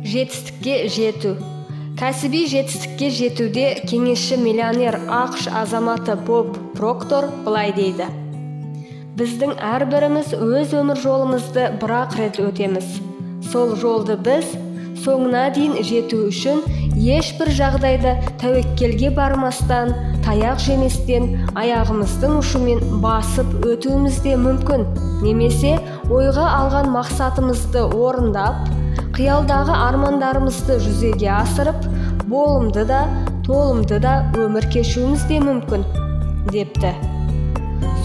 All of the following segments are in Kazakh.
Жетістікке жету. Кәсіби жетістікке жетуде кеңесші миллионер ақш азаматы Боб Проктор былай дейді: біздің әрбіріміз өз өмір жолымызды бір-ақ рет өтеміз. Сол жолды біз соңына дейін жету үшін ешбір жағдайда тәуекелге бармастан, таяқ жеместен, аяғымыздың ұшымен басып өтуіміз де мүмкін. Немесе ойға алған мақсатымызды орындап, қиялдағы армандарымызды жүзеге асырып, болымды да, толымды да өмір кешуіміз де мүмкін, депті.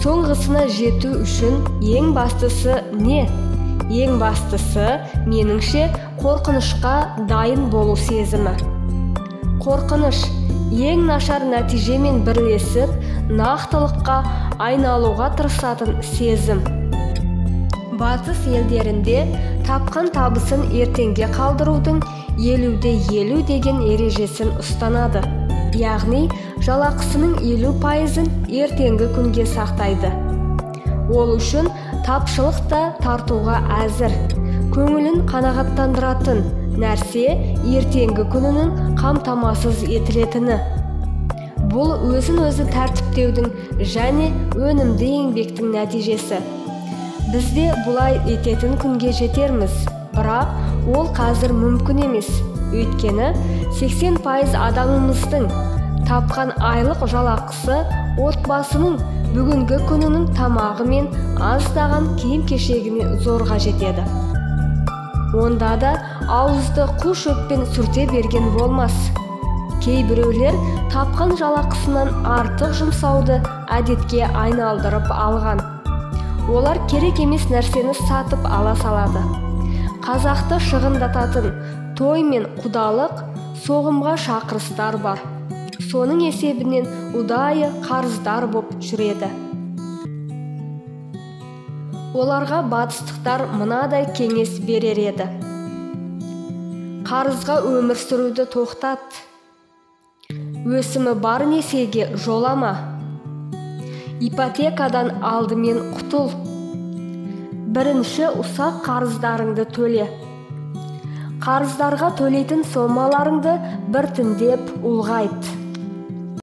Соңғысына жету үшін ең бастысы не? Ең бастысы, меніңше, қорқынышқа дайын болу сезімі. Қорқыныш ең нашар нәтижемен бірлесіп, нақтылыққа айналуға тырысатын сезім. Батыс елдерінде тапқан табысын ертеңге қалдырудың 50-50 деген ережесін ұстанады. Яғни, жалақысының 50%-ын ертеңгі күнге сақтайды. Ол үшін тапшылықта тартуға әзір. Көңілін қанағаттандыратын нәрсе ертеңгі күнінің қамтамасыз етілетіні. Бұл өзін-өзі тәртіптеудің және өнімді еңбектің нәтижесі. Бізде бұлай ететін күнге жетерміз, бірақ ол қазір мүмкін емес. Өйткені 80% адамымыздың тапқан айлық жалақысы отбасының бүгінгі күнінің тамағы мен аздаған киім-кешегіне зорға жетеді. Онда да ауызды қу шөппен сүрте берген болмас. Кейбіреулер тапқан жалақысынан артық жұмсауды әдетке айналдырып алған. Олар керек емес нәрсені сатып ала салады. Қазақты шығындататын той мен құдалық, соғымға шақырыстар бар. Соның есебінен ұдайы қарыздар боп жүреді. Оларға батыстықтар мынадай кеңес берер еді: қарызға өмір сүруді тоқтат. Өсімі бар несиеге жолама. Ипотекадан алдымен құтыл. Бірінші ұсақ қарыздарыңды төле. Қарыздарға төлейтін сомаларыңды біртіндеп ұлғайт.